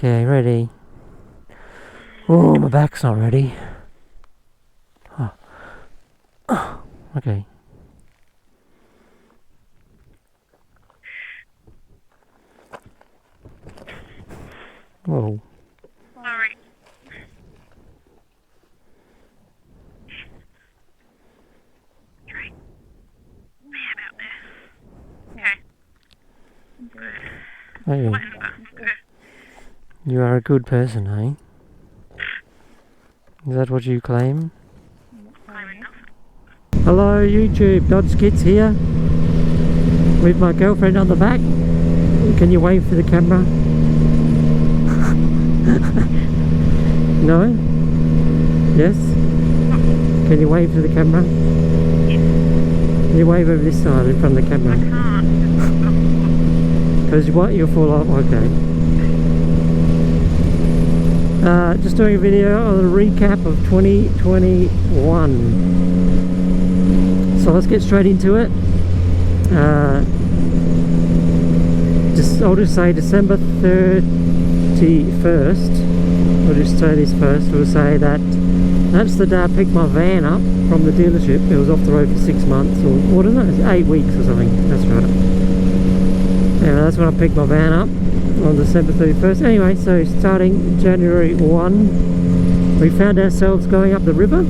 Okay, ready. Oh, my back's not ready. Oh. Okay. Whoa. Alright. Great. Man out there. Okay. Hey, Good. you are a good person, eh? Is that what you claim? Climbing nothing. Hello YouTube, Dodge Skits here with my girlfriend on the back. Can you wave for the camera? No? Yes? Can you wave to the camera? Yes. Can you wave over this side in front of the camera? I can't. Because what? You'll fall off? Okay. Just doing a video on a recap of 2021. So let's get straight into it. I'll just say December 31st. We'll just say this first. We'll say that that's the day I picked my van up from the dealership. It was off the road for 6 months, or what is it? It's 8 weeks or something. That's right. Yeah, that's when I picked my van up on December 31st. Anyway, so starting January 1, we found ourselves going up the river,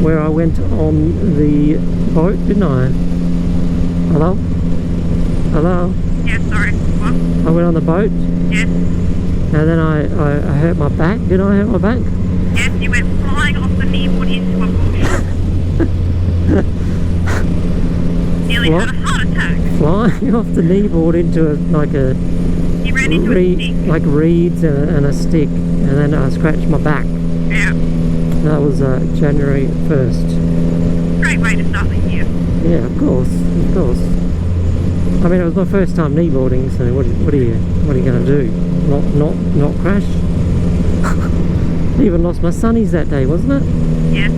where I went on the boat, didn't I? Hello? Hello? Yeah, sorry. What? I went on the boat. Yes. And then I hurt my back. Did I hurt my back? Yes, you went flying off the kneeboard into a bush. Nearly What? had a heart attack. Flying off the kneeboard into You ran into a stick. like reeds and a stick, and then I scratched my back. Yeah. That was January 1st. Great way to start the year. Yeah, of course. I mean, it was my first time kneeboarding, so what are you going to do? Not crash? Even lost my sunnies that day, wasn't it? Yes.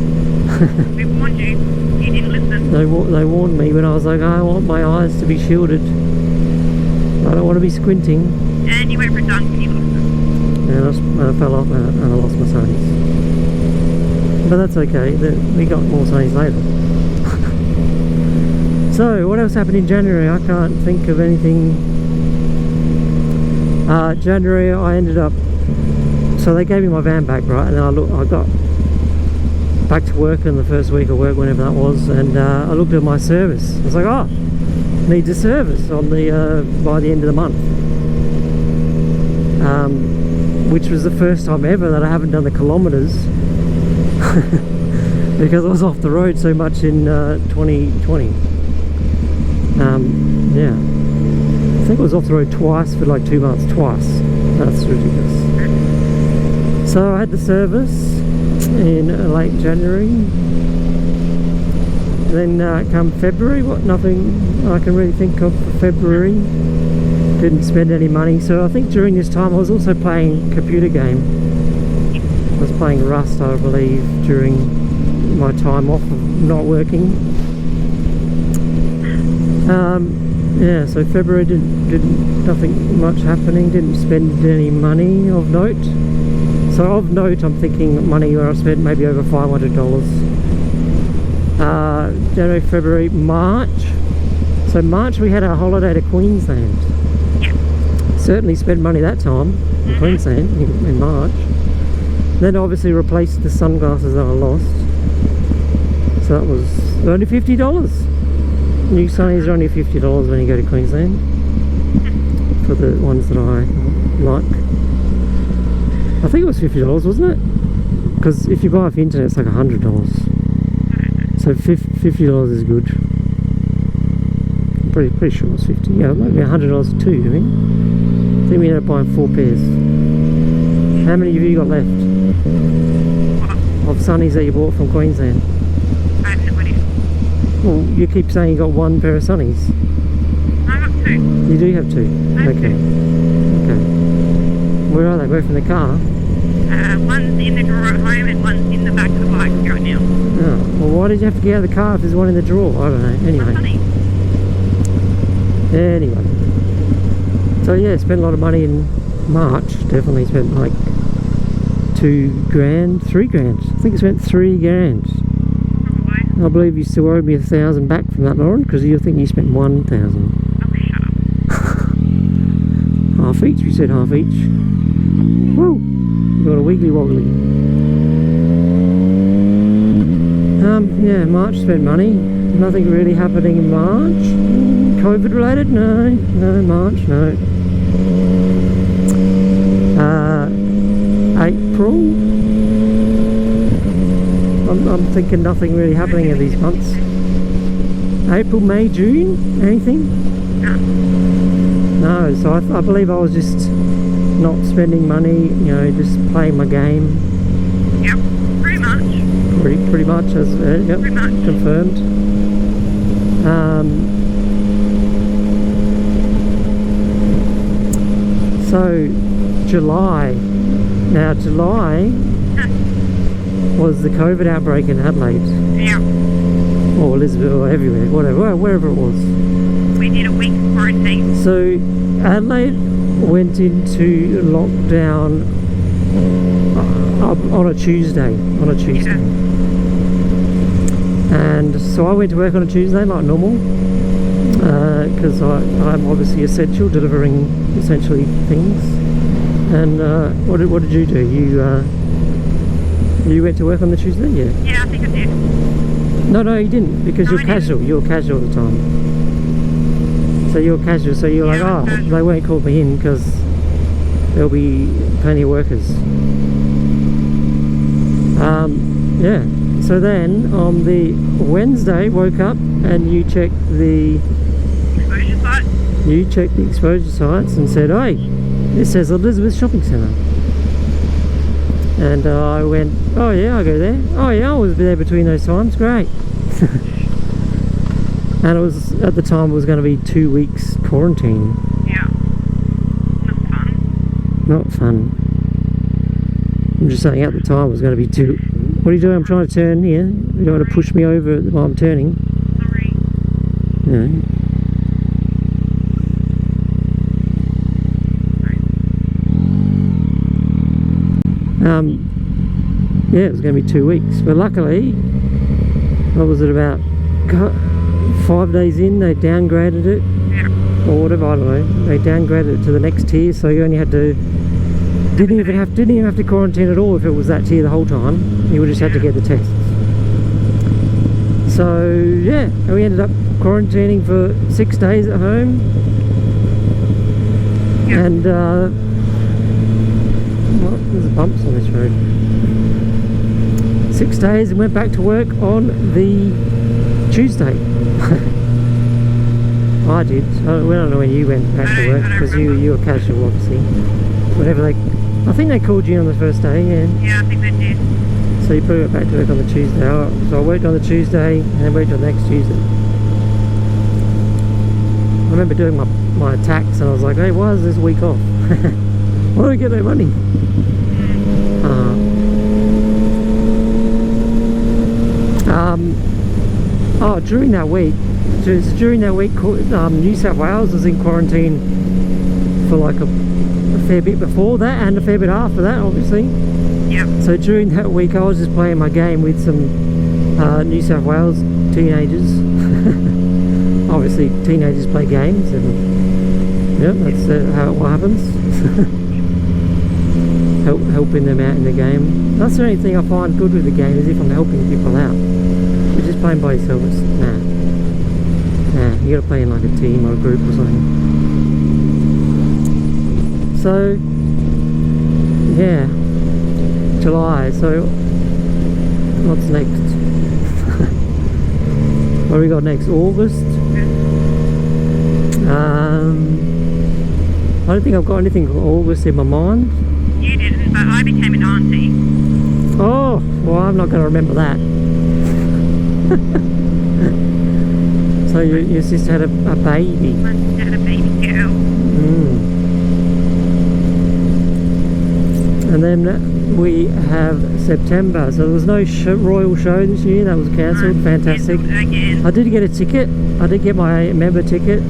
We warned you. You didn't listen. They warned me when I was like, I want my eyes to be shielded. I don't want to be squinting. And you went for a dunk and you lost it. And I fell off and I lost my sunnies. But that's okay. We got more sunnies later. So, what else happened in January? I can't think of anything. January, I ended up... So they gave me my van back, right? And then I got back to work in the first week of work, whenever that was, and I looked at my service. I was like, oh, needs a service on the by the end of the month. Which was the first time ever that I haven't done the kilometres. Because I was off the road so much in 2020. Yeah, I think I was off the road twice for like 2 months, twice. That's ridiculous. So I had the service in late January. Then come February, nothing I can really think of for February. Didn't spend any money. So I think during this time I was also playing a computer game. I was playing Rust, I believe, during my time off of not working. Yeah, so February didn't nothing much happening, didn't spend any money of note. So of note, I'm thinking money where I spent maybe over $500. January, February, March. So March we had our holiday to Queensland. Yeah. Certainly spent money that time in Queensland in March. Then obviously replaced the sunglasses that I lost. So that was only $50. New sunnies are only $50 when you go to Queensland, for the ones that I like. I think it was $50, wasn't it? Because if you buy off the internet, it's like $100. So $50 is good. I'm pretty sure it was 50. Yeah, it might be $100 too. I think we ended up buying 4 pairs. How many have you got left of sunnies that you bought from Queensland? I have no idea. Well, you keep saying you got 1 pair of sunnies. I got 2. You do have 2? I have Okay. 2. Okay. Where are they? Both in the car? One's in the drawer at home and one's in the back of the bike right now. Oh, well, why did you have to get out of the car if there's one in the drawer? I don't know. Anyway. Funny. Anyway. So yeah, spent a lot of money in March. Definitely spent like 2 grand, 3 grand. I think I spent 3 grand. Probably. I believe you still owe me 1,000 back from that, Lauren, because you think you spent 1,000. Oh, shut up. Half each, we said half each. Woo! Got a wiggly woggly. Yeah, March spent money. Nothing really happening in March. COVID related? No, March, no. April? I'm thinking nothing really happening in these months. April, May, June? Anything? No, so I believe I was just not spending money, you know, just playing my game. Yep, pretty much. Pretty much, as yep, Pretty much. confirmed. So July. Now July was the COVID outbreak in Adelaide, Yeah. or Elizabeth, or everywhere, whatever, wherever it was. We did a week's quarantine. So Adelaide went into lockdown on a Tuesday. Yeah. And so I went to work on a Tuesday like normal, because I'm obviously essential, delivering essentially things. And what did you do? You went to work on the Tuesday? Yeah. Yeah, I think I did. No, you didn't, because No, you're I casual. didn't. You're casual all the time. So you're casual. So you're Yeah, like, I'm casual. they won't call me in because there'll be plenty of workers. Yeah. So then on the Wednesday, woke up and you checked the Exposure site. exposure sites and said, "Hey, this says Elizabeth Shopping Centre." And I went, "Oh yeah, I go there. Oh yeah, I was there between those times. Great." And it was, at the time, it was going to be 2 weeks quarantine. Yeah. Not fun. Not fun. I'm just saying, at the time it was going to be 2. What are you doing? I'm trying to turn here. You don't want to push me over while I'm turning. Sorry. No. Yeah, it was going to be 2 weeks, but luckily, what was it, about 5 days in, they downgraded it, Yeah. or whatever, I don't know. They downgraded it to the next tier, so you only had to, didn't even have to quarantine at all if it was that tier the whole time. You would just have to get the tests. So yeah, and we ended up quarantining for 6 days at home, Yeah. and well, there's bumps on this road. 6 days, and went back to work on the Tuesday. I did. I don't know when you went back to work, because you were casual, obviously. Whenever I think they called you on the first day, yeah. Yeah, I think they did. So you probably went back to work on the Tuesday. So I worked on the Tuesday, and then worked on the next Tuesday. I remember doing my tax, and I was like, "Hey, why is this week off? Why don't I get no money?" During that week, New South Wales was in quarantine for like a fair bit before that, and a fair bit after that, obviously. Yep. So during that week, I was just playing my game with some New South Wales teenagers. Obviously, teenagers play games, and yeah, that's what happens. Helping them out in the game. That's the only thing I find good with the game, is if I'm helping people out. But just playing by yourself, nah, you gotta play in like a team or a group or something. So yeah, July. So what's next? What do we got next? August. I don't think I've got anything for August in my mind. You didn't, but I became an auntie. Oh, well, I'm not going to remember that. So your sister had a baby. My sister had a baby girl. And then we have September. So there was no Royal Show this year. That was cancelled. Fantastic. Again. I did get a ticket. I did get my member ticket.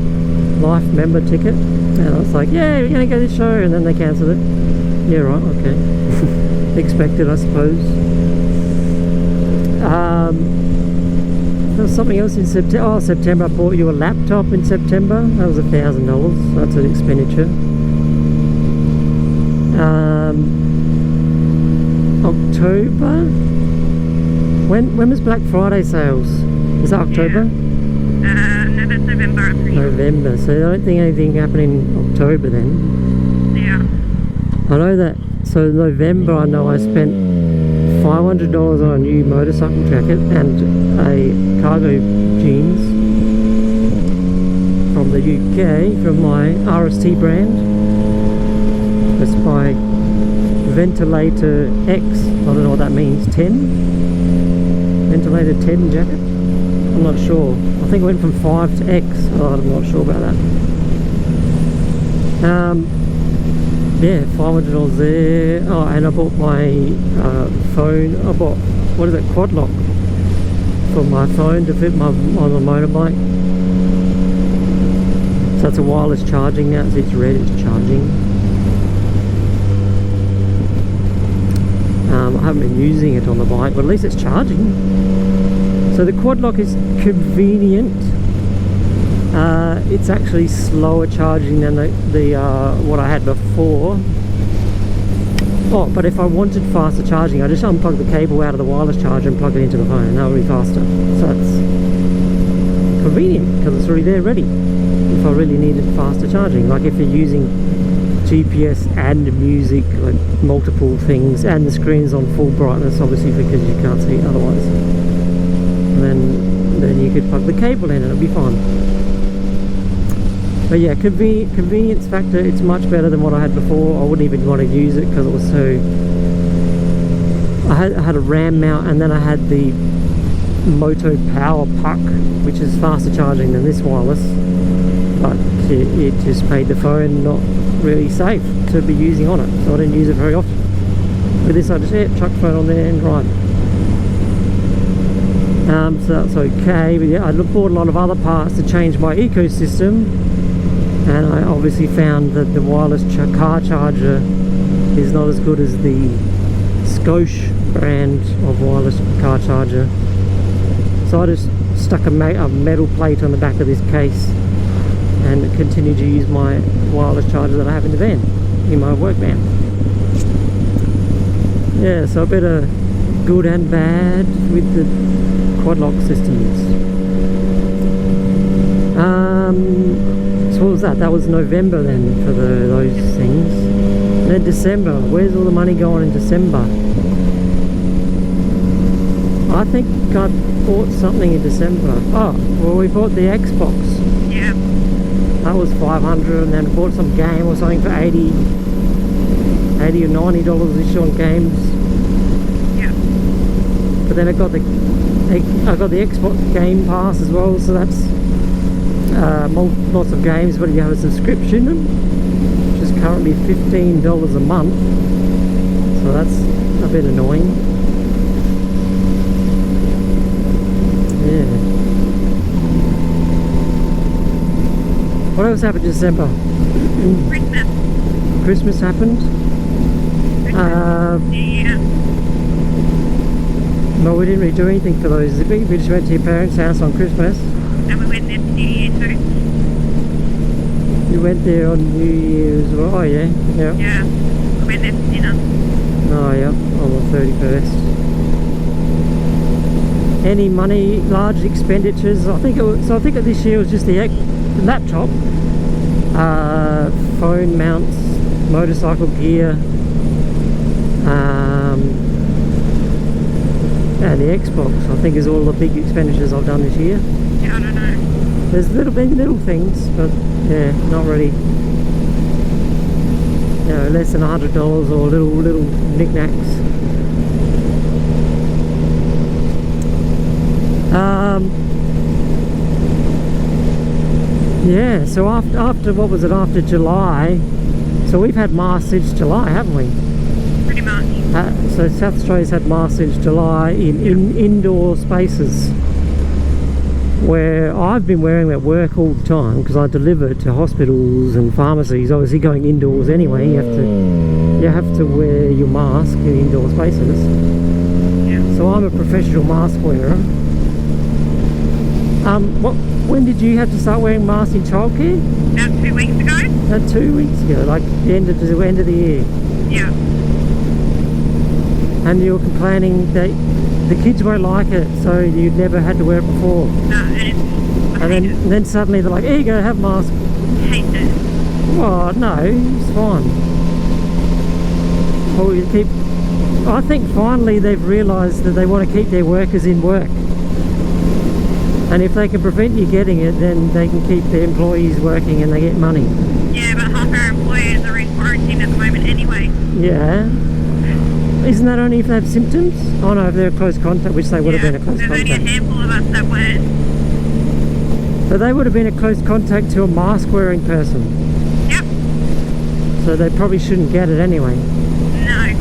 life member ticket, and I was like, yeah, we're going to go to this show, and then they cancelled it. Yeah, right, okay. Expected, I suppose. There was something else in September. Oh, September, I bought you a laptop in September. That was $1,000. That's an expenditure. October. When was Black Friday sales? Is that October? Yeah. No, that's November. I'm pretty sure. November. So I don't think anything happened in October then. Yeah. I know that. So November, I know I spent $500 on a new motorcycle jacket and a cargo jeans from the UK, from my RST brand. It's by Ventilator X. I don't know what that means. 10? Ventilator 10 jacket? I'm not sure. I think it went from 5 to X. Oh, I'm not sure about that. Yeah, $500 there. Oh, and I bought my phone. I bought, what is it, quad lock for my phone to fit on the motorbike. So it's a wireless charging now. So it's red, it's charging. I haven't been using it on the bike, but at least it's charging. So the quad lock is convenient. It's actually slower charging than the what I had before. Oh, but if I wanted faster charging, I just unplug the cable out of the wireless charger and plug it into the phone, and that would be faster. So it's convenient because it's already there ready if I really needed faster charging. Like if you're using GPS and music, like multiple things, and the screen's on full brightness, obviously, because you can't see it otherwise. And then you could plug the cable in and it'll be fine. But yeah, convenience factor, it's much better than what I had before. I wouldn't even want to use it because it was so... I had a RAM mount, and then I had the Moto Power Puck, which is faster charging than this wireless. But it just made the phone not really safe to be using on it, so I didn't use it very often. With this, I just chuck the phone on there and ride. So that's okay. But yeah, I bought a lot of other parts to change my ecosystem, and I obviously found that the wireless car charger is not as good as the Scosche brand of wireless car charger. So I just stuck a metal plate on the back of this case and continue to use my wireless charger that I have in the van, in my work van. Yeah, so a bit of good and bad with the quad lock systems. So what was that? That was November then for those things. And then December, where's all the money going in December? I think I bought something in December. Oh, well, we bought the Xbox. Yeah. That was $500, and then I bought some game or something for $80 or $90 each on games. Yeah. But then I got the Xbox Game Pass as well, so that's lots of games, but you have a subscription, which is currently $15 a month. So that's a bit annoying. Yeah. What else happened in December? Christmas. Christmas happened. Yeah. No, we didn't really do anything for those. We just went to your parents' house on Christmas. And we went there for New Year too. You went there on New Year's. Oh yeah, yeah. Yeah. We went there for dinner. Oh yeah, on the 31st. Any money, large expenditures? I think this year was just the laptop, phone mounts, motorcycle gear, and the Xbox. I think is all the big expenditures I've done this year. Yeah, I don't know. There's little things, but yeah, not really. You know, less than $100 or little knickknacks. Yeah, so after what was it, after July, so we've had Masters July, haven't we? Pretty much. So South Australia's had Masters July in indoor spaces. where I've been wearing them at work all the time because I deliver to hospitals and pharmacies. Obviously, going indoors anyway, you have to wear your mask in indoor spaces. Yeah. So I'm a professional mask wearer. When did you have to start wearing masks in childcare? About 2 weeks ago. About 2 weeks ago, like the end of the year. Yeah. And you were complaining that the kids won't like it, so you'd never had to wear it before. No, And then suddenly they're like, here you go, have a mask. I hate it. Oh, no, it's fine. I think finally they've realised that they want to keep their workers in work. And if they can prevent you getting it, then they can keep their employees working and they get money. Yeah, but half our employees are in quarantine at the moment anyway. Yeah. Isn't that only if they have symptoms? Oh no, if they're a close contact, which they would have been a close There's contact. only a handful of us that weren't. But they would have been a close contact to a mask wearing person. Yep. So they probably shouldn't get it anyway. No.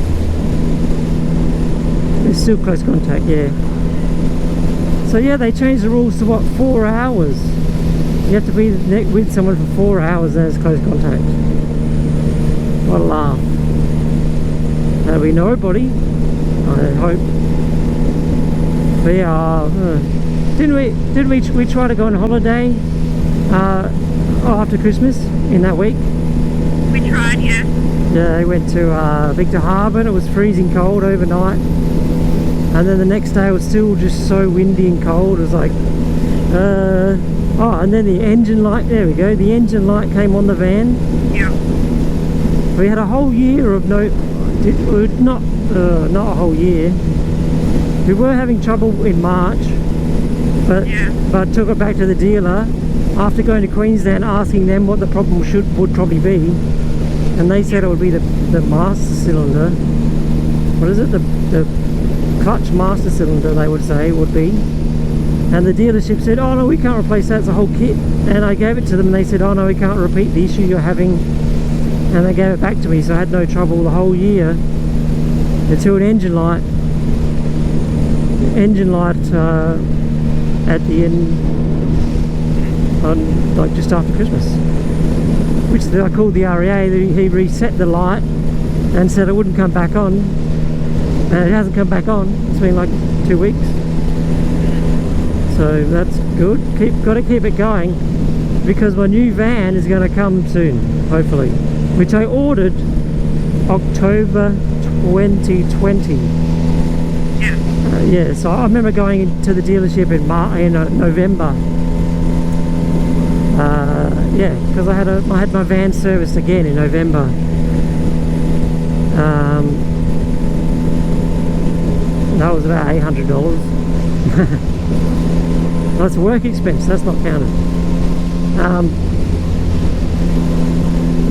It's still close contact, yeah. So yeah, they changed the rules to what, 4 hours? You have to be with someone for 4 hours as close contact. What a laugh. That'll be nobody, I hope. But yeah, didn't we try to go on holiday after Christmas in that week? We tried, yeah. Yeah, they went to Victor Harbour and it was freezing cold overnight. And then the next day it was still just so windy and cold. It was like, oh, and then the engine light, there we go, the engine light came on the van. Yeah. We had a whole year of not a whole year. We were having trouble in March, but took it back to the dealer after going to Queensland, asking them what the problem would probably be, and they said it would be the master cylinder. What is it? The clutch master cylinder, they would say would be. And the dealership said, oh no, we can't replace that, it's a whole kit. And I gave it to them and they said, oh no, we can't repeat the issue you're having. And they gave it back to me, so I had no trouble the whole year until an engine light at the end, on like just after Christmas, which I called the REA. He reset the light and said it wouldn't come back on, and it hasn't come back on. It's been like 2 weeks, so that's good. Got to keep it going, because my new van is going to come soon, hopefully, which I ordered October 2020. Yeah. Yeah, so I remember going into the dealership in November. Yeah, because I had my van serviced again in November. That was about $800. That's a work expense, that's not counted.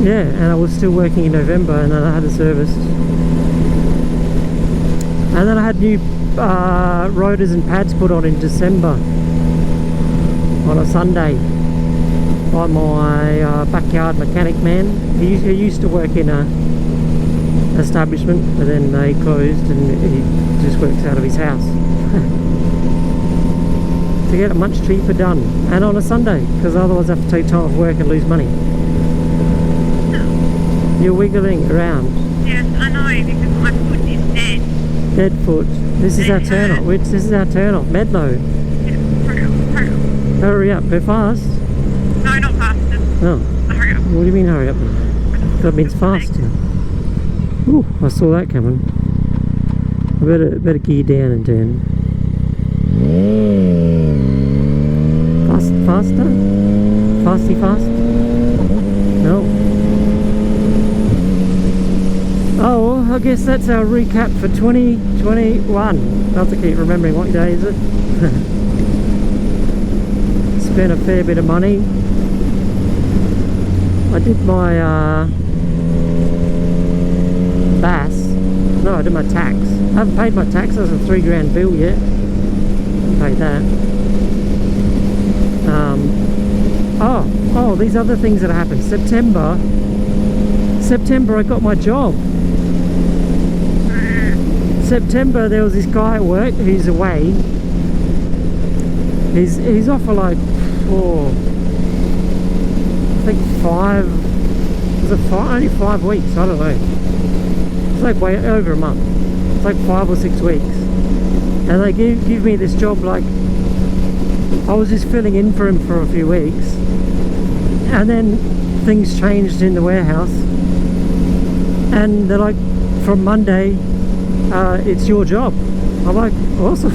Yeah, and I was still working in November, and then I had a service. And then I had new rotors and pads put on in December on a Sunday by my backyard mechanic man. He used to work in a establishment, but then they closed and he just works out of his house. To get it much cheaper done, and on a Sunday, because otherwise I have to take time off work and lose money. You're wiggling around. Yes, I know, because my foot is dead. Dead foot. This is our turn off. This is our turn off. Medlow. Hurry up. Go fast. No, not faster. No. Hurry up. What do you mean hurry up? That means faster. Ooh, I saw that coming. I better gear down and turn. Faster? Fasty fast? No. Oh, I guess that's our recap for 2021. I have to keep remembering what day is it. Spent a fair bit of money. I did my BAS. No, I did my tax. I haven't paid my tax. That's a $3,000 bill yet. Haven't paid that. Oh, these other things that happened. September I got my job. September there was this guy at work who's away, He's off for like I think 5. Was it 5? Only 5 weeks. I don't know. It's like way over a month. It's like 5 or 6 weeks. And they give me this job like I was just filling in for him for a few weeks, and then things changed in the warehouse, and they're like, from Monday, it's your job. I'm like, awesome.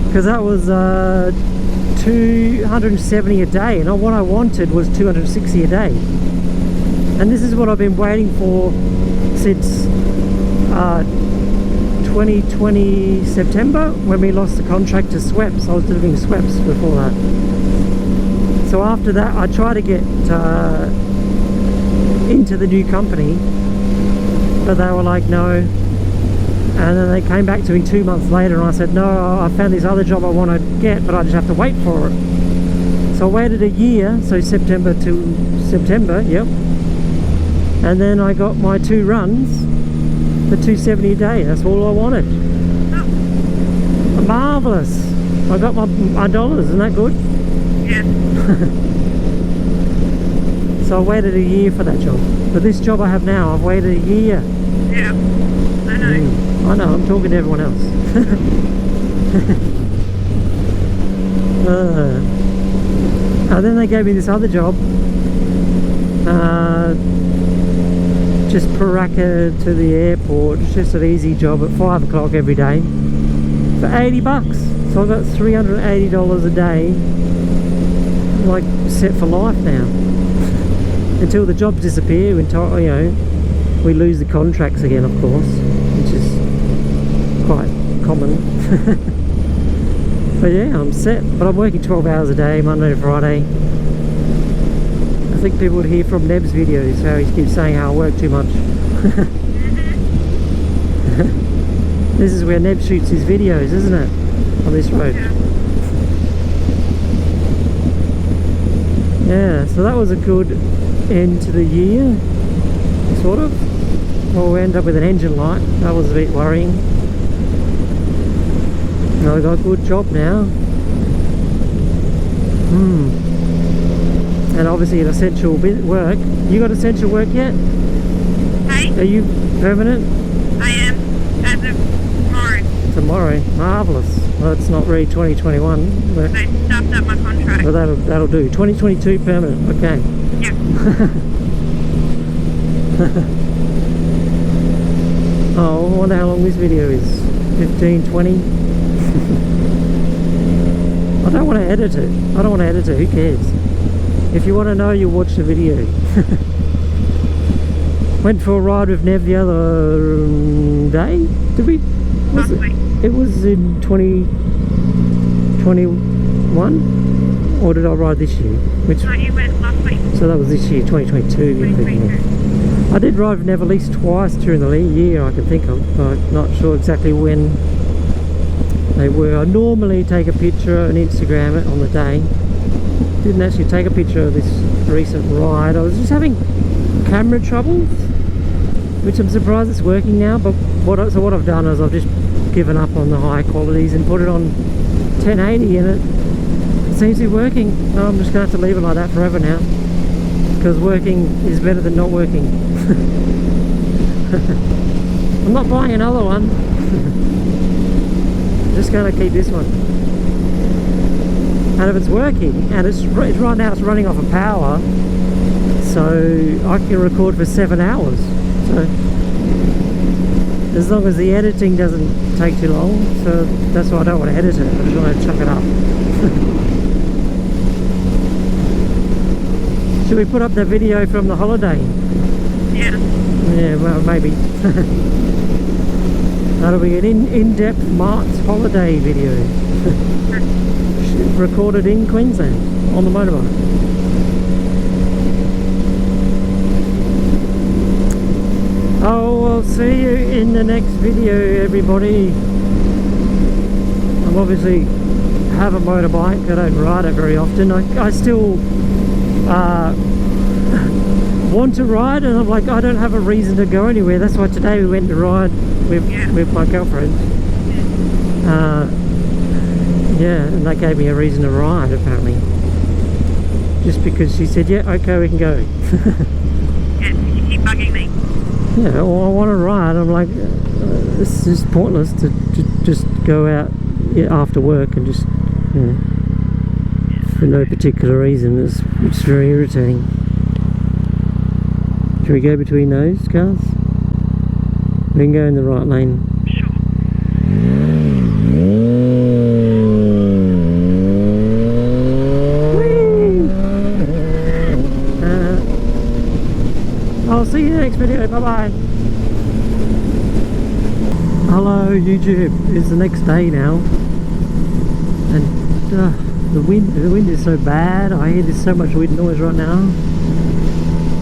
Because that was 270 a day, and what I wanted was 260 a day. And this is what I've been waiting for since 2020 September, when we lost the contract to Sweps. I was delivering Sweps before that. So after that I tried to get into the new company, but they were like no. And then they came back to me 2 months later and I said, no, I found this other job I want to get, but I just have to wait for it. So I waited a year, so September to September, yep. And then I got my 2 runs for 270 a day. That's all I wanted. Marvellous. I got my dollars, isn't that good? Yeah. So I waited a year for that job. But this job I have now, I've waited a year. Yeah. I know. I know, I'm talking to everyone else. And then they gave me this other job. Just Paraka to the airport. It's just an easy job at 5 o'clock every day for 80 bucks. So I've got $380 a day, like set for life now. Until the jobs disappear, until, you know, we lose the contracts again, of course, which is quite common. But yeah, I'm set. But I'm working 12 hours a day, Monday to Friday. I think people would hear from Neb's videos how he keeps saying how I work too much. This is where Neb shoots his videos, isn't it? On this road. Yeah, so that was a good end to the year, sort of. Well, we ended up with an engine light. That was a bit worrying. I got a good job now. And obviously an essential work. You got essential work yet? Hey? Are you permanent? I am, as of tomorrow. Tomorrow, marvellous. Well, it's not really 2021, but They stuffed up my contract. well, that'll do. 2022 permanent, okay. Yeah. Oh, I wonder how long this video is. 15, 20? I don't want to edit it. I don't want to edit it, who cares? If you want to know, you'll watch the video. Went for a ride with Nev the other day. Did we? Was Last week. it was in 2021? Or did I ride this year? Which? No, you went last week. So that was this year, 2022. 2022. I did ride with Nev at least twice during the year I can think of. I'm not sure exactly when they were. I normally take a picture and Instagram it on the day. Didn't actually take a picture of this recent ride. I was just having camera troubles, which I'm surprised it's working now. But what I've done is I've just given up on the high qualities and put it on 1080, and it seems to be working. No, I'm just going to have to leave it like that forever now, because working is better than not working. I'm not buying another one. Just going to keep this one. And if it's working, and it's right now it's running off of power, so I can record for 7 hours. So as long as the editing doesn't take too long, so that's why I don't want to edit it. I just want to chuck it up. Should we put up the video from the holiday? Yeah. Yeah, well, maybe. That'll be an in-depth March holiday video. Recorded in Queensland on the motorbike. Oh, I'll see you in the next video, everybody. I'm obviously have a motorbike. I don't ride it very often. I still want to ride, and I'm like, I don't have a reason to go anywhere. That's why today we went to ride with my girlfriend. Yeah, and that gave me a reason to ride, apparently. Just because she said, yeah, okay, we can go. Yeah, you keep bugging me. Yeah, well, I want to ride. I'm like, this is pointless to just go out after work and just, you know, for no particular reason. It's very irritating. Should we go between those cars? We can go in the right lane. Sure. I'll see you in the next video. Bye bye. Hello YouTube. It's the next day now, and the wind is so bad. I hear there's so much wind noise right now,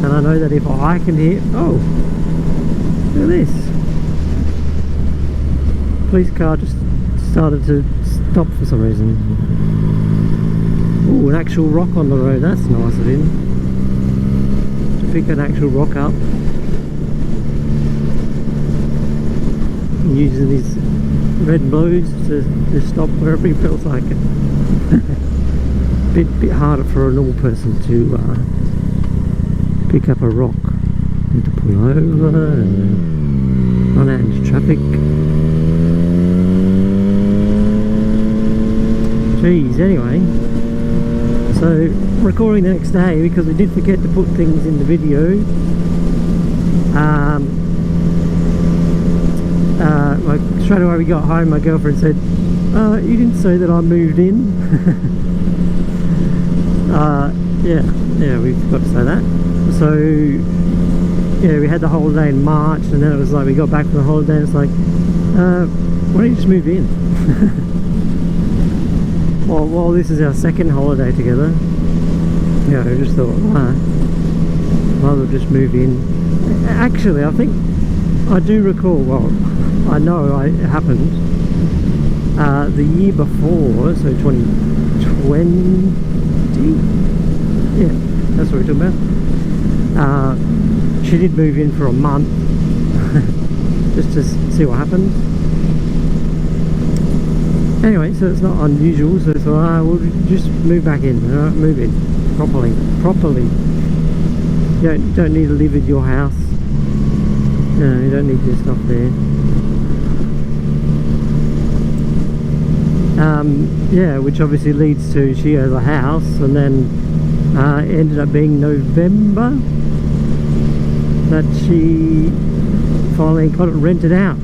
and I know that if I can hear, oh, look at this. Police car just started to stop for some reason. Oh, an actual rock on the road. That's nice of him. Pick an actual rock up, using his red and blues to stop wherever he feels like it. bit harder for a normal person to pick up a rock and to pull over and run out into traffic. Jeez, anyway. So, recording the next day because we did forget to put things in the video. Like straight away we got home, my girlfriend said, you didn't say that I moved in. Yeah, we forgot to say that. So, yeah, we had the holiday in March, and then it was like we got back from the holiday and it's like, why don't you just move in? Well, this is our second holiday together. Yeah, I just thought, might as well just move in. Actually, I think I do recall. Well, I know it happened the year before, so 2020. Yeah, that's what we're talking about. She did move in for a month just to see what happened. Anyway, so it's not unusual, so it's alright, we'll just move back in, alright, move in, properly. You don't need to live at your house, no, you don't need your stuff there. Yeah, which obviously leads to she has a house, and then it ended up being November that she finally got it rented out.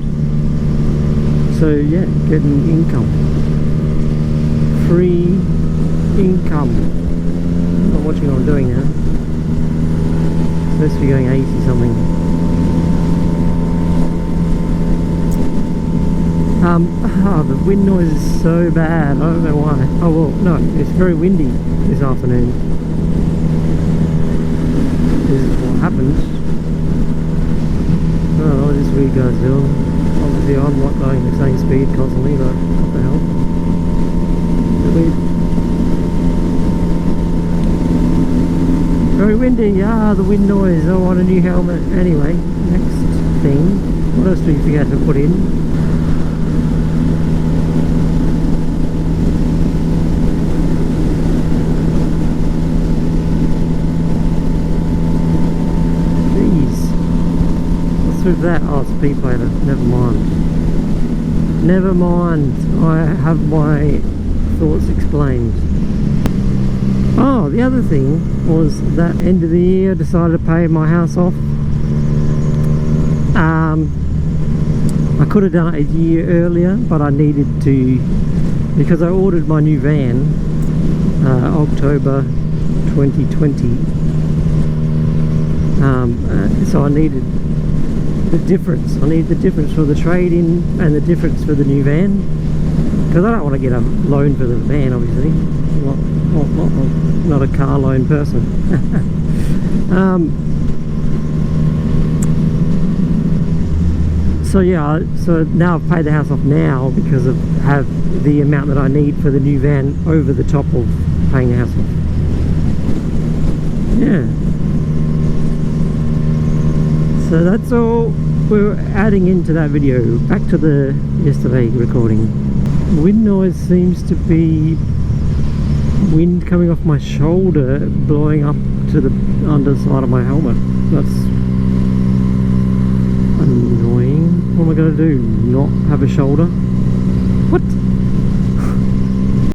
So yeah, getting income. Free income. I'm not watching what I'm doing now. Supposed to be going 80 something. The wind noise is so bad. I don't know why. Oh well, no, it's very windy this afternoon. This is what happens. I don't know what this weird guy's doing. Obviously I'm not going the same speed constantly, but what the hell? Very windy, the wind noise. I want a new helmet. Anyway, next thing. What else do you forget to put in? With that, oh, it's speed plater, never mind, I have my thoughts explained. Oh, the other thing was that end of the year I decided to pay my house off. I could have done it a year earlier, but I needed to, because I ordered my new van October 2020, so I needed the difference. I need the difference for the trade-in and the difference for the new van, because I don't want to get a loan for the van, obviously. Not a car loan person. So yeah, so now I've paid the house off now because of have the amount that I need for the new van over the top of paying the house off. Yeah. So that's all we're adding into that video. Back to the yesterday recording. Wind noise seems to be wind coming off my shoulder blowing up to the underside of my helmet. That's annoying. What am I going to do? Not have a shoulder? What?